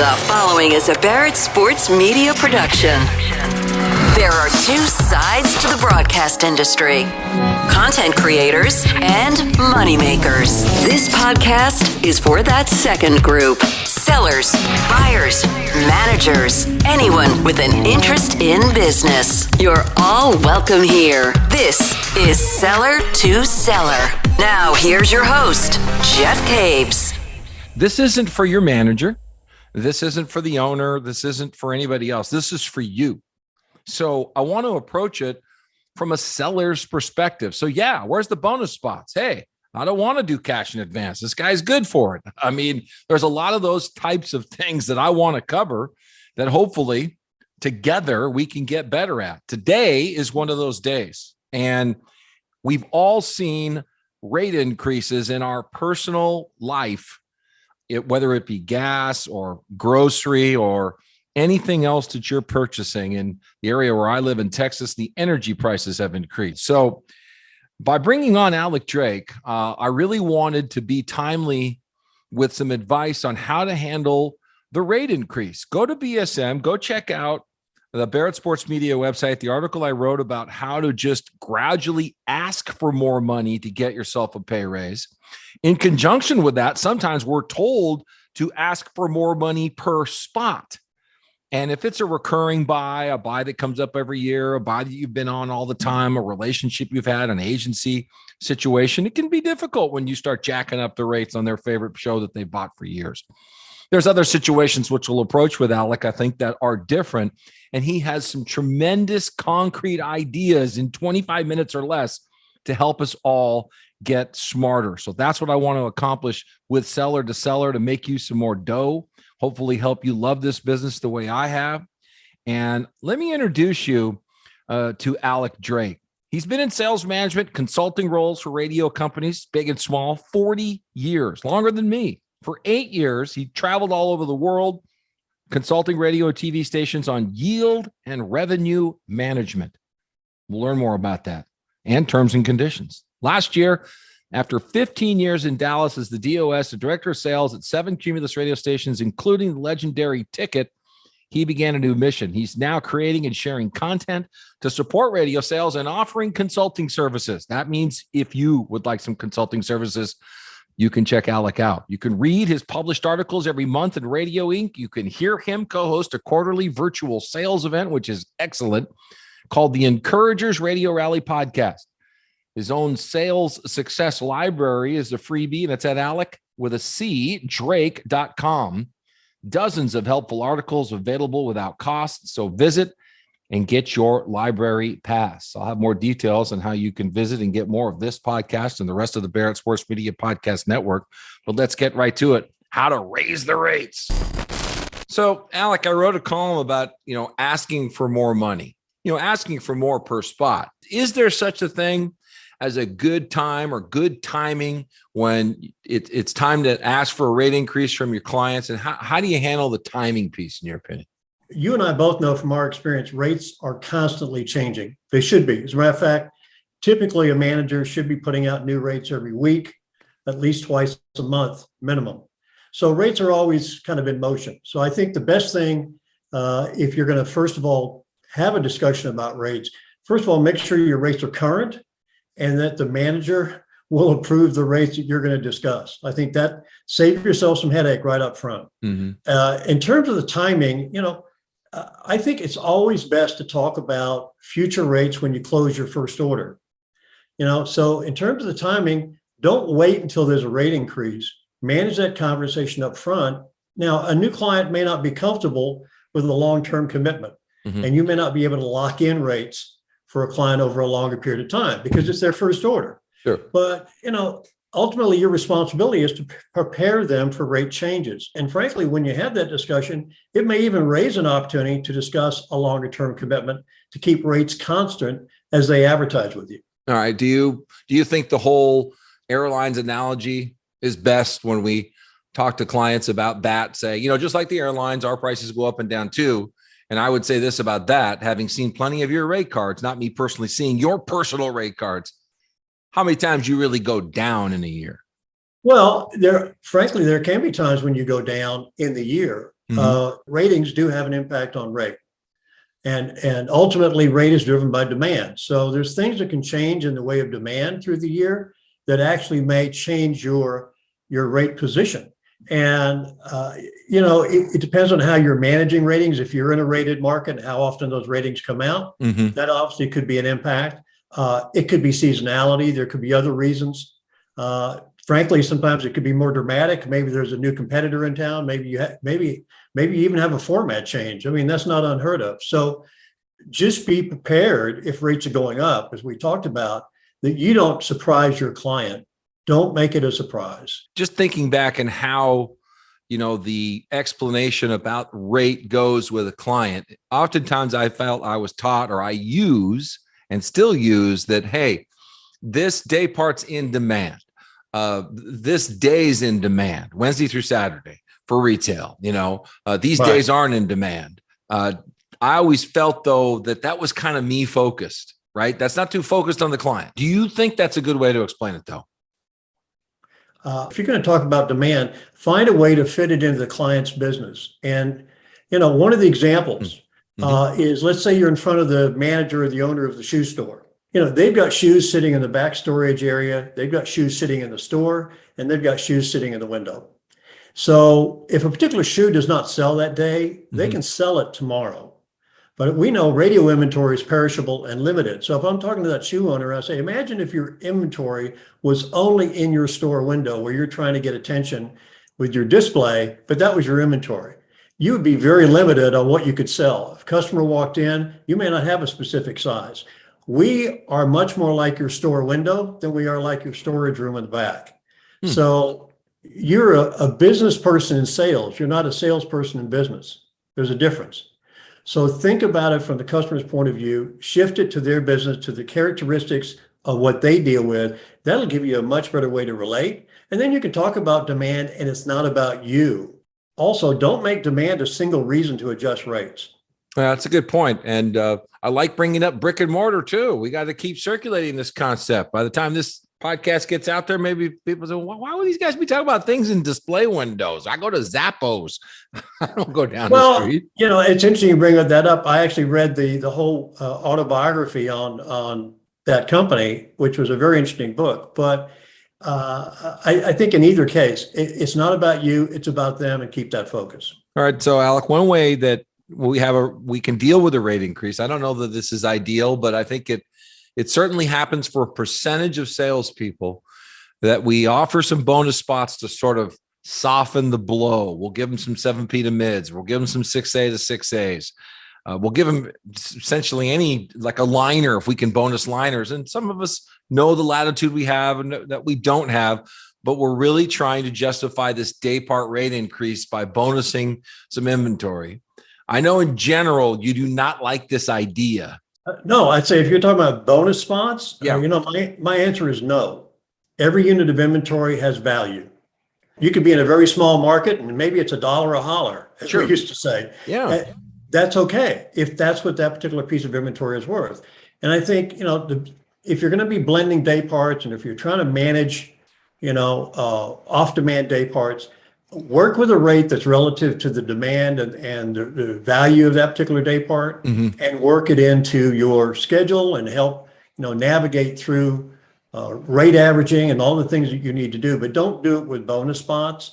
The following is a Barrett Sports Media production. There are two sides to the broadcast industry: content creators and moneymakers. This podcast is for that second group: sellers, buyers, managers, anyone with an interest in business. You're all welcome here. This is Seller to Seller. Now, here's your host, Jeff Caves. This isn't for your manager. This isn't for the owner. This isn't for anybody else. This is for you. So I want to approach it from a seller's perspective. So yeah, where's the bonus spots? Hey, I don't want to do cash in advance. This guy's good for it. I mean, there's a lot of those types of things that I want to cover that hopefully together we can get better at. Today is one of those days. And we've all seen rate increases in our personal life, whether it be gas or grocery or anything else that you're purchasing. In the area where I live in Texas, the energy prices have increased. So by bringing on Alec Drake, I really wanted to be timely with some advice on how to handle the rate increase. Go to BSM, go check out the Barrett Sports Media website, the article I wrote about how to just gradually ask for more money to get yourself a pay raise. In conjunction with that, sometimes we're told to ask for more money per spot. And if it's a recurring buy, a buy that comes up every year, a buy that you've been on all the time, a relationship you've had, an agency situation, it can be difficult when you start jacking up the rates on their favorite show that they bought for years. There's other situations which we'll approach with Alec, I think, that are different. And he has some tremendous concrete ideas in 25 minutes or less to help us all get smarter. So that's what I want to accomplish with Seller to Seller, to make you some more dough, hopefully help you love this business the way I have. And let me introduce you to Alec Drake. He's been in sales management, consulting roles for radio companies, big and small, 40 years, longer than me. For 8 years, he traveled all over the world, consulting radio and TV stations on yield and revenue management. We'll learn more about that and terms and conditions. Last year, after 15 years in Dallas as the DOS, the director of sales at 7 Cumulus radio stations, including the legendary Ticket, he began a new mission. He's now creating and sharing content to support radio sales and offering consulting services. That means if you would like some consulting services, you can check Alec out. You can read his published articles every month in Radio Inc. You can hear him co-host a quarterly virtual sales event, which is excellent, called the Encouragers Radio Rally Podcast. His own sales success library is a freebie, and it's at Alec with a C, Drake.com. Dozens of helpful articles available without cost. So visit and get your library pass. I'll have more details on how you can visit and get more of this podcast and the rest of the Barrett Sports Media Podcast Network. But let's get right to it. How to raise the rates. So, Alec, I wrote a column about, asking for more money, asking for more per spot. Is there such a thing as a good time or good timing when it's time to ask for a rate increase from your clients? And how do you handle the timing piece, in your opinion? You and I both know from our experience, rates are constantly changing. They should be. As a matter of fact, typically a manager should be putting out new rates every week, at least twice a month minimum. So rates are always kind of in motion. So I think the best thing, if you're going to, first of all, have a discussion about rates, first of all, make sure your rates are current and that the manager will approve the rates that you're going to discuss. I think that save yourself some headache right up front. Mm-hmm. In terms of the timing, I think it's always best to talk about future rates when you close your first order. So in terms of the timing, don't wait until there's a rate increase. Manage that conversation up front. Now, a new client may not be comfortable with a long-term commitment, mm-hmm. and you may not be able to lock in rates for a client over a longer period of time because it's their first order. Sure. But, ultimately your responsibility is to prepare them for rate changes. And frankly, when you have that discussion, it may even raise an opportunity to discuss a longer term commitment to keep rates constant as they advertise with you. All right. Do you think the whole airlines analogy is best when we talk to clients about that? Say, just like the airlines, our prices go up and down too. And I would say this about that, having seen plenty of your rate cards, not me personally seeing your personal rate cards, how many times you really go down in a year? Well, there can be times when you go down in the year. ratings do have an impact on rate. And ultimately, rate is driven by demand. So there's things that can change in the way of demand through the year that actually may change your rate position. And, it depends on how you're managing ratings. If you're in a rated market, how often those ratings come out, that obviously could be an impact. It could be seasonality. There could be other reasons. Frankly, sometimes it could be more dramatic. Maybe there's a new competitor in town. Maybe you even have a format change. I mean, that's not unheard of. So just be prepared if rates are going up, as we talked about, that you don't surprise your client. Don't make it a surprise. Just thinking back and how, the explanation about rate goes with a client. Oftentimes I felt I was taught, or I use and still use, that, hey, this day part's in demand. This day's in demand, Wednesday through Saturday for retail. These Right. days aren't in demand. I always felt, though, that was kind of me focused, right? That's not too focused on the client. Do you think that's a good way to explain it, though? If you're going to talk about demand, find a way to fit it into the client's business. And, one of the examples is, let's say you're in front of the manager or the owner of the shoe store. They've got shoes sitting in the back storage area. They've got shoes sitting in the store, and they've got shoes sitting in the window. So if a particular shoe does not sell that day, they can sell it tomorrow. But we know radio inventory is perishable and limited. So if I'm talking to that shoe owner, I say, imagine if your inventory was only in your store window where you're trying to get attention with your display, but that was your inventory. You would be very limited on what you could sell. If a customer walked in, you may not have a specific size. We are much more like your store window than we are like your storage room in the back. So you're a business person in sales. You're not a salesperson in business. There's a difference. So think about it from the customer's point of view, shift it to their business, to the characteristics of what they deal with. That'll give you a much better way to relate. And then you can talk about demand, and it's not about you. Also, don't make demand a single reason to adjust rates. That's a good point. And I like bringing up brick and mortar too. We got to keep circulating this concept. By the time this podcast gets out there, maybe people say, well, why would these guys be talking about things in display windows? I go to Zappos. I don't go down the street. It's interesting you bring that up. I actually read the whole autobiography on that company, which was a very interesting book. But I think in either case, it's not about you, it's about them, and keep that focus. All right. So Alec, one way that we can deal with a rate increase. I don't know that this is ideal, but I think it certainly happens for a percentage of salespeople that we offer some bonus spots to sort of soften the blow. We'll give them some 7P to mids. We'll give them some 6A to 6As. We'll give them essentially any, like a liner, if we can bonus liners. And some of us know the latitude we have and that we don't have, but we're really trying to justify this day part rate increase by bonusing some inventory. I know in general, you do not like this idea. No, I'd say if you're talking about bonus spots, my answer is no. Every unit of inventory has value. You could be in a very small market and maybe it's $1 a holler, as we used to say. Yeah. That's okay if that's what that particular piece of inventory is worth. And I think, if you're going to be blending day parts and if you're trying to manage, off-demand day parts, work with a rate that's relative to the demand and the value of that particular day part, and work it into your schedule and help, navigate through rate averaging and all the things that you need to do, but don't do it with bonus spots.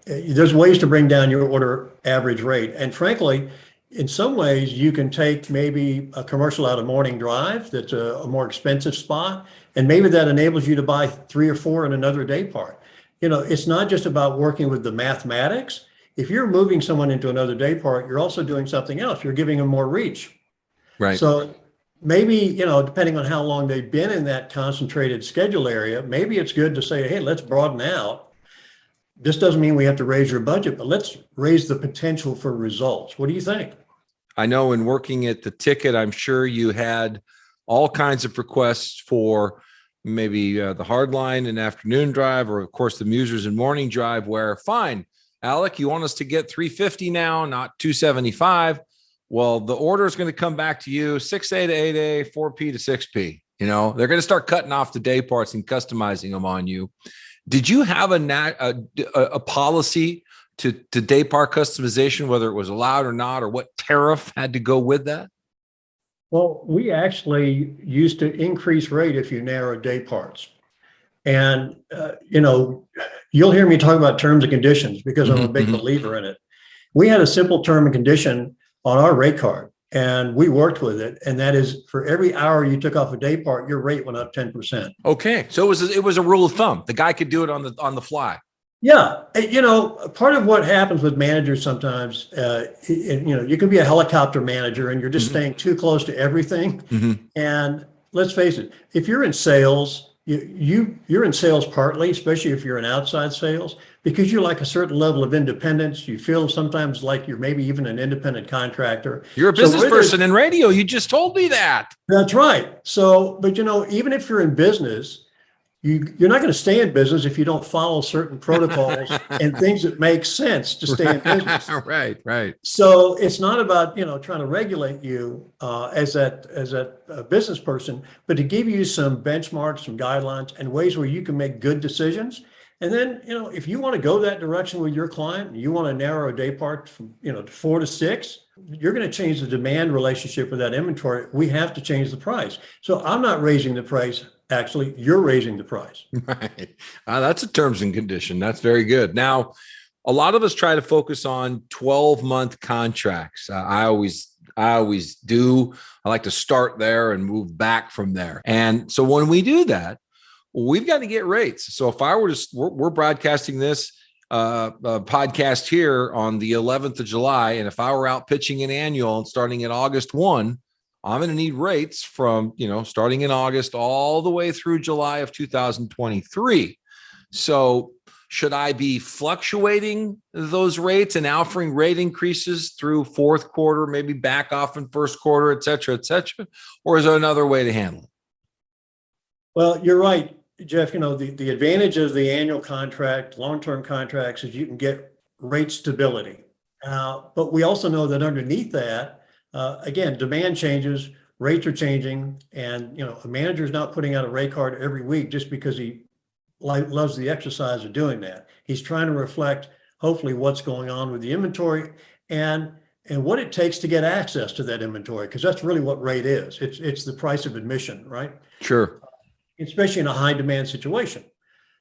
There's ways to bring down your order average rate. And frankly, in some ways, you can take maybe a commercial out of morning drive that's a more expensive spot, and maybe that enables you to buy 3 or 4 in another day part. It's not just about working with the mathematics. If you're moving someone into another day part, you're also doing something else. You're giving them more reach. Right. So maybe, depending on how long they've been in that concentrated schedule area, maybe it's good to say, hey, let's broaden out. This doesn't mean we have to raise your budget, but let's raise the potential for results. What do you think? I know in working at the ticket, I'm sure you had all kinds of requests for maybe the hard line and afternoon drive, or of course the musers and morning drive, where fine, Alec, you want us to get 350 now, not 275. Well, the order is going to come back to you 6A to 8A, 4P to 6P. They're going to start cutting off the day parts and customizing them on you. Did you have a policy to day part customization, whether it was allowed or not, or what tariff had to go with that? Well, we actually used to increase rate if you narrow day parts. And, you'll hear me talk about terms and conditions because I'm a big believer in it. We had a simple term and condition on our rate card and we worked with it. And that is for every hour you took off a day part, your rate went up 10%. Okay. So it was a rule of thumb. The guy could do it on the fly. Yeah. Part of what happens with managers sometimes, you can be a helicopter manager and you're just staying too close to everything. And let's face it, if you're in sales, you're in sales partly, especially if you're in outside sales, because you like a certain level of independence. You feel sometimes like you're maybe even an independent contractor. You're a business person in radio. You just told me that. That's right. So, but even if you're in business, you're not going to stay in business if you don't follow certain protocols and things that make sense to stay in business. Right. So it's not about, trying to regulate you as a business person, but to give you some benchmarks, some guidelines and ways where you can make good decisions. And then, if you want to go that direction with your client, you want to narrow a day part from, to 4 to 6, you're going to change the demand relationship with that inventory. We have to change the price. So I'm not raising the price. Actually, you're raising the price. Right. That's a terms and condition. That's very good. Now, a lot of us try to focus on 12-month contracts. I always do. I like to start there and move back from there. And so when we do that, we've got to get rates. So if I were to, we're broadcasting this podcast here on the 11th of July. And if I were out pitching an annual and starting at August 1, I'm going to need rates from, starting in August all the way through July of 2023. So should I be fluctuating those rates and offering rate increases through fourth quarter, maybe back off in first quarter, et cetera, or is there another way to handle it? Well, you're right, Jeff. The advantage of the annual contract, long-term contracts is you can get rate stability. But we also know that underneath that, again, demand changes, rates are changing, and a manager is not putting out a rate card every week just because he loves the exercise of doing that. He's trying to reflect, hopefully, what's going on with the inventory and what it takes to get access to that inventory, because that's really what rate is. It's the price of admission, right? Sure. Especially in a high demand situation.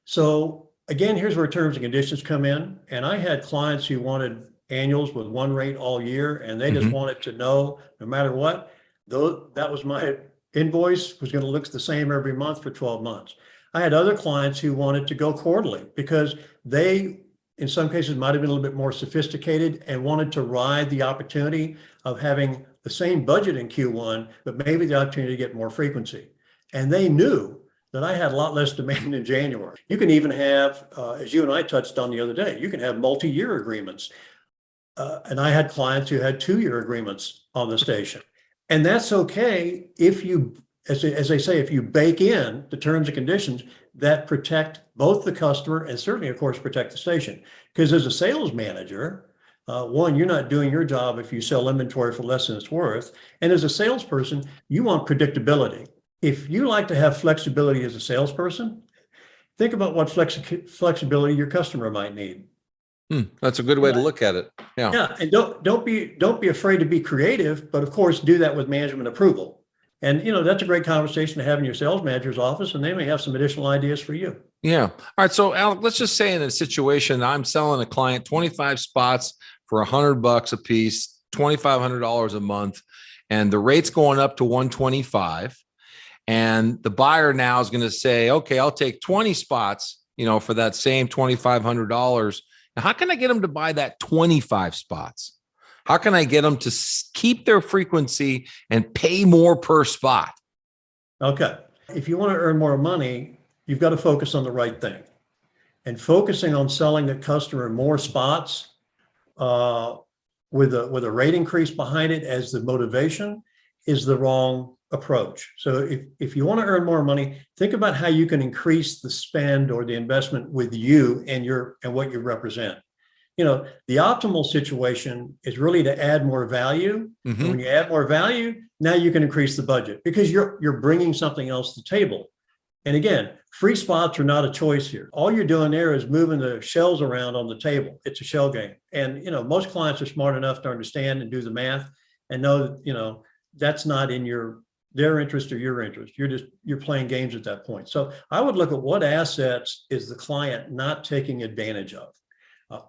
So again, here's where terms and conditions come in. And I had clients who wanted annuals with one rate all year, and they just wanted to know, no matter what, though that was my invoice was going to look the same every month for 12 months. I had other clients who wanted to go quarterly because they, in some cases, might have been a little bit more sophisticated and wanted to ride the opportunity of having the same budget in Q1, but maybe the opportunity to get more frequency. And they knew that I had a lot less demand in January. You can even have, as you and I touched on the other day, you can have multi-year agreements. And I had clients who had 2-year agreements on the station. And that's okay if you, as they say, if you bake in the terms and conditions that protect both the customer and certainly, of course, protect the station. Because as a sales manager, one, you're not doing your job if you sell inventory for less than it's worth. And as a salesperson, you want predictability. If you like to have flexibility as a salesperson, think about what flexibility your customer might need. That's a good way to look at it. Yeah, and don't be afraid to be creative, but of course do that with management approval. And that's a great conversation to have in your sales manager's office, and they may have some additional ideas for you. Yeah. All right. So Alec, let's just say in a situation, I'm selling a client 25 spots for $100 a piece, $2,500 a month, and the rate's going up to 125. And the buyer now is going to say, okay, I'll take 20 spots, for that same $2,500. Now, how can I get them to buy that 25 spots? How can I get them to keep their frequency and pay more per spot? Okay. If you want to earn more money, you've got to focus on the right thing. And focusing on selling the customer more spots with a rate increase behind it as the motivation is the wrong approach. So if you want to earn more money, think about how you can increase the spend or the investment with you and what you represent. The optimal situation is really to add more value. And when you add more value, now you can increase the budget because you're bringing something else to the table. And again, free spots are not a choice here. All you're doing there is moving the shells around on the table. It's a shell game. And, most clients are smart enough to understand and do the math and know that, that's not in their interest or your interest. You're playing games at that point. So I would look at what assets is the client not taking advantage of.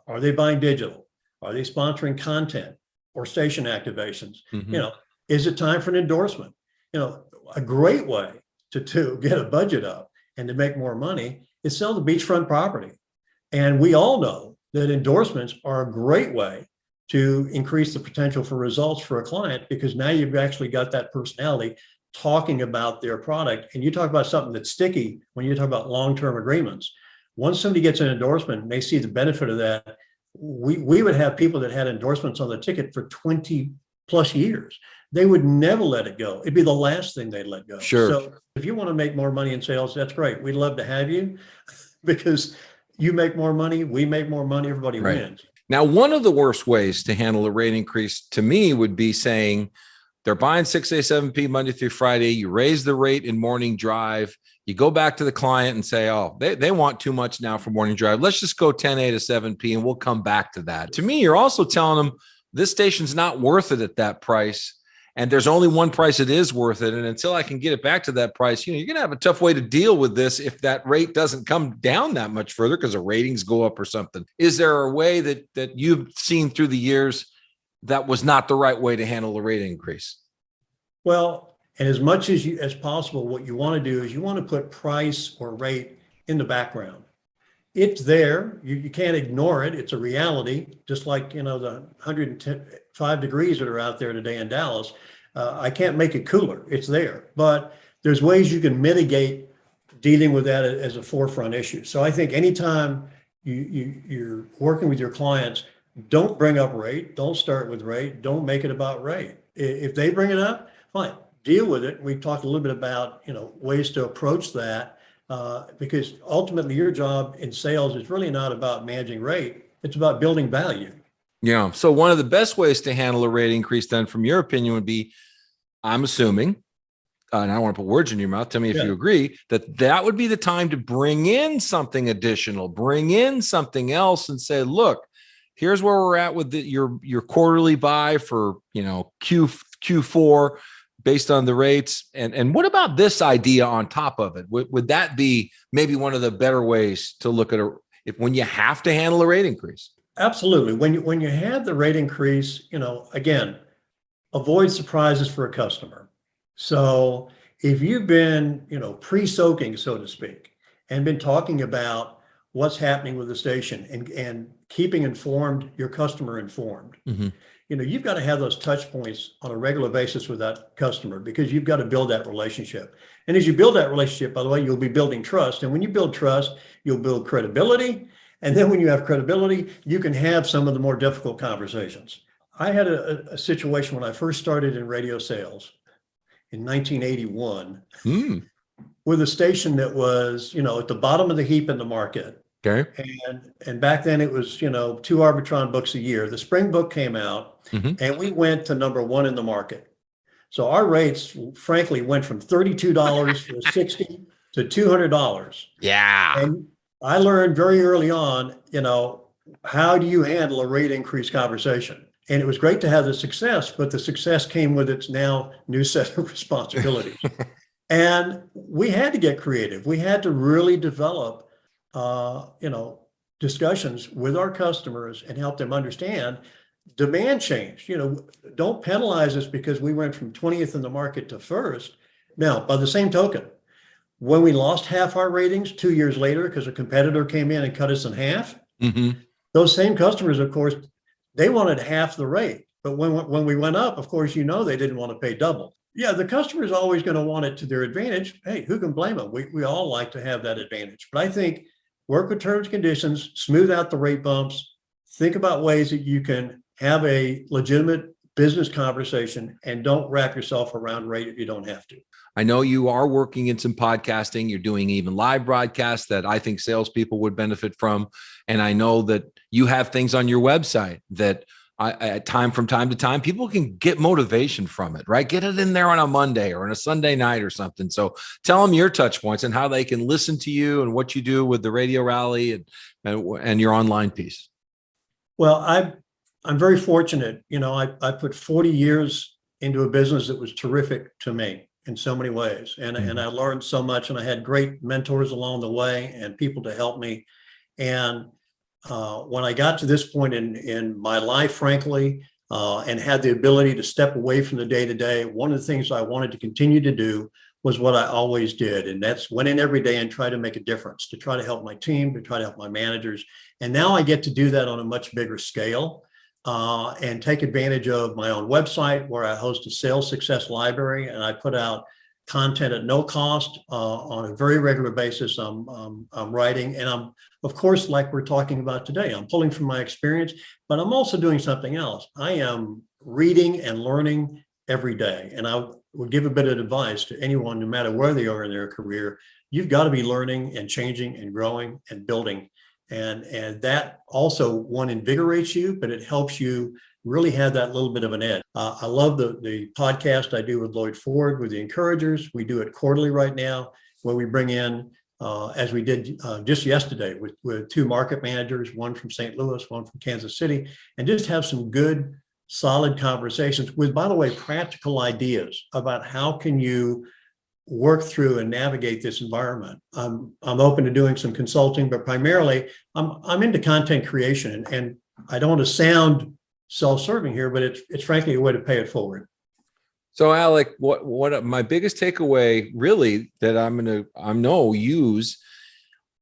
Are they buying digital? Are they sponsoring content or station activations? Mm-hmm. Is it time for an endorsement? A great way to get a budget up and to make more money is sell the beachfront property. And we all know that endorsements are a great way to increase the potential for results for a client, because now you've actually got that personality talking about their product. And you talk about something that's sticky when you talk about long-term agreements. Once somebody gets an endorsement and they see the benefit of that, we would have people that had endorsements on the ticket for 20 plus years. They would never let it go. It'd be the last thing they'd let go. Sure. So if you want to make more money in sales, that's great. We'd love to have you because you make more money, we make more money, everybody wins. Now, one of the worst ways to handle a rate increase to me would be saying they're buying 6A, 7P Monday through Friday. You raise the rate in morning drive. You go back to the client and say, oh, they want too much now for morning drive. Let's just go 10A to 7P and we'll come back to that. To me, you're also telling them this station's not worth it at that price. And there's only one price it is worth it. And until I can get it back to that price, you're going to have a tough way to deal with this if that rate doesn't come down that much further because the ratings go up or something. Is there a way that you've seen through the years that was not the right way to handle a rate increase? Well, and as much as possible, what you want to do is you want to put price or rate in the background. It's there. You can't ignore it. It's a reality, just like, the 105 degrees that are out there today in Dallas. I can't make it cooler. It's there. But there's ways you can mitigate dealing with that as a forefront issue. So I think anytime you're working with your clients, don't bring up rate. Don't start with rate. Don't make it about rate. If they bring it up, fine. Deal with it. We talked a little bit about, ways to approach that. Because ultimately your job in sales is really not about managing rate. It's about building value. Yeah. So one of the best ways to handle a rate increase then, from your opinion, would be, I'm assuming, and I don't want to put words in your mouth, tell me if you agree, that would be the time to bring in something additional, bring in something else and say, look, here's where we're at with your quarterly buy for, Q4. Based on the rates. And what about this idea on top of it? Would that be maybe one of the better ways to look at when you have to handle a rate increase? Absolutely. When you have the rate increase, again, avoid surprises for a customer. So if you've been, pre-soaking, so to speak, and been talking about what's happening with the station and keeping your customer informed, mm-hmm. You've got to have those touch points on a regular basis with that customer because you've got to build that relationship. And as you build that relationship, by the way, you'll be building trust. And when you build trust, you'll build credibility. And then when you have credibility, you can have some of the more difficult conversations. I had a situation when I first started in radio sales in 1981 with a station that was, at the bottom of the heap in the market. Okay. And back then it was, 2 Arbitron books a year. The spring book came out and we went to number 1 in the market. So our rates, frankly, went from $32 to $60 to $200. Yeah. And I learned very early on, how do you handle a rate increase conversation? And it was great to have the success, but the success came with its now new set of responsibilities. And we had to get creative. We had to really develop discussions with our customers and help them understand demand change. Don't penalize us because we went from 20th in the market to first. Now, by the same token, when we lost half our ratings 2 years later because a competitor came in and cut us in half, those same customers, of course, they wanted half the rate. But when we went up, of course, they didn't want to pay double. Yeah, the customer is always going to want it to their advantage. Hey, who can blame them? We all like to have that advantage. But I think work with terms and conditions, smooth out the rate bumps, think about ways that you can have a legitimate business conversation and don't wrap yourself around rate if you don't have to. I know you are working in some podcasting. You're doing even live broadcasts that I think salespeople would benefit from. And I know that you have things on your website that from time to time, people can get motivation from it, right? Get it in there on a Monday or on a Sunday night or something. So tell them your touch points and how they can listen to you and what you do with the radio rally and your online piece. Well, I'm very fortunate. I put 40 years into a business that was terrific to me in so many ways. And I learned so much, and I had great mentors along the way and people to help me. And when I got to this point in my life, frankly, and had the ability to step away from the day-to-day, one of the things I wanted to continue to do was what I always did. And that's went in every day and try to make a difference, to try to help my team, to try to help my managers. And now I get to do that on a much bigger scale, and take advantage of my own website where I host a sales success library, and I put out content at no cost on a very regular basis. I'm writing, and I'm, of course, like we're talking about today, I'm pulling from my experience, but I'm also doing something else. I am reading and learning every day. And I would give a bit of advice to anyone, no matter where they are in their career. You've got to be learning and changing and growing and building. And that also, one, invigorates you, but it helps you really have that little bit of an edge. I love the podcast I do with Lloyd Ford with the Encouragers. We do it quarterly right now, where we bring in, as we did just yesterday with two market managers, one from St. Louis, one from Kansas City, and just have some good, solid conversations with, by the way, practical ideas about how can you work through and navigate this environment. I'm open to doing some consulting, but primarily I'm into content creation, and I don't want to sound self-serving here, but it's frankly a way to pay it forward. So Alec, what my biggest takeaway really that I know use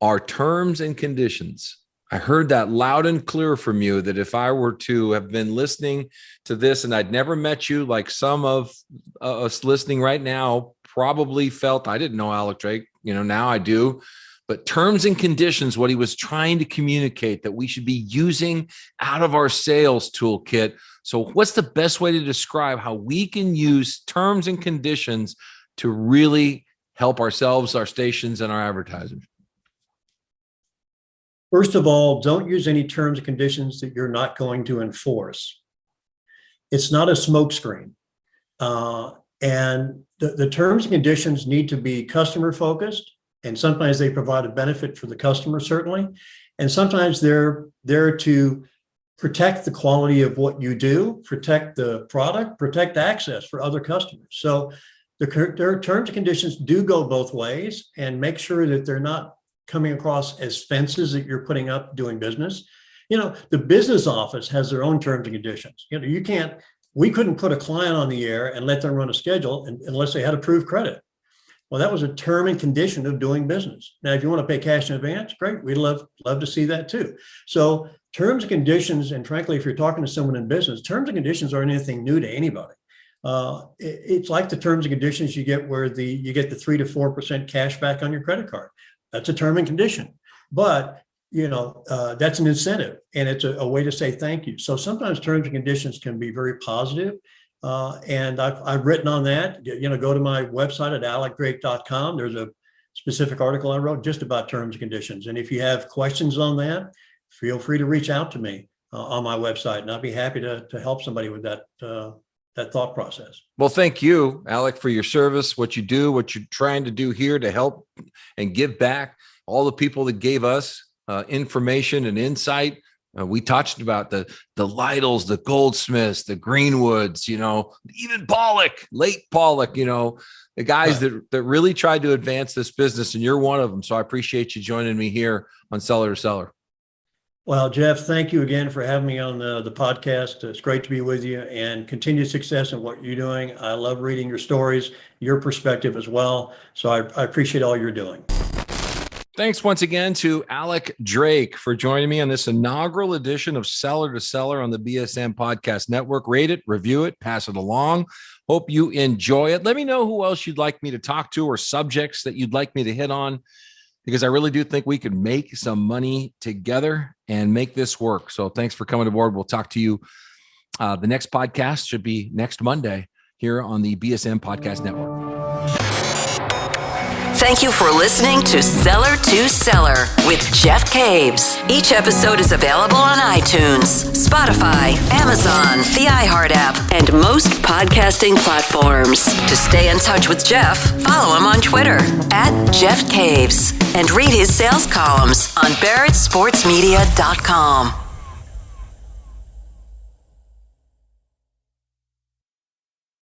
are terms and conditions. I heard that loud and clear from you, that if I were to have been listening to this and I'd never met you, like some of us listening right now probably felt, I didn't know Alec Drake, now I do. But terms and conditions, what he was trying to communicate, that we should be using out of our sales toolkit. So what's the best way to describe how we can use terms and conditions to really help ourselves, our stations, and our advertisers? First of all, don't use any terms and conditions that you're not going to enforce. It's not a smokescreen. And the terms and conditions need to be customer focused. And sometimes they provide a benefit for the customer, certainly. And sometimes they're there to protect the quality of what you do, protect the product, protect access for other customers. So their terms and conditions do go both ways, and make sure that they're not coming across as fences that you're putting up doing business. The business office has their own terms and conditions. We couldn't put a client on the air and let them run a schedule unless they had approved credit. Well, that was a term and condition of doing business. Now, if you want to pay cash in advance, great. We'd love to see that too. So terms and conditions, and frankly, if you're talking to someone in business, terms and conditions aren't anything new to anybody. It's like the terms and conditions you get where you get the 3 to 4% cash back on your credit card. That's a term and condition. But that's an incentive, and it's a way to say thank you. So sometimes terms and conditions can be very positive. And I've written on that. Go to my website at alecdrake.com. There's a specific article I wrote just about terms and conditions. And if you have questions on that, feel free to reach out to me on my website, and I'll be happy to help somebody with that thought process. Well, thank you, Alec, for your service, what you do, what you're trying to do here to help and give back all the people that gave us information and insight. We touched about the Lytles, the Goldsmiths, the Greenwoods, even late Pollock, the guys Right. that really tried to advance this business, and you're one of them. So I appreciate you joining me here on Seller to Seller. Well, Jeff, thank you again for having me on the podcast. It's great to be with you, and continued success in what you're doing. I love reading your stories, your perspective as well. So I appreciate all you're doing. Thanks once again to Alec Drake for joining me on this inaugural edition of Seller to Seller on the BSM Podcast Network. Rate it, review it, pass it along. Hope you enjoy it. Let me know who else you'd like me to talk to or subjects that you'd like me to hit on, because I really do think we can make some money together and make this work. So thanks for coming aboard. We'll talk to you. The next podcast should be next Monday here on the BSM Podcast Network. Thank you for listening to Seller to Seller with Jeff Caves. Each episode is available on iTunes, Spotify, Amazon, the iHeart app, and most podcasting platforms. To stay in touch with Jeff, follow him on Twitter @Jeff Caves and read his sales columns on BarrettSportsMedia.com.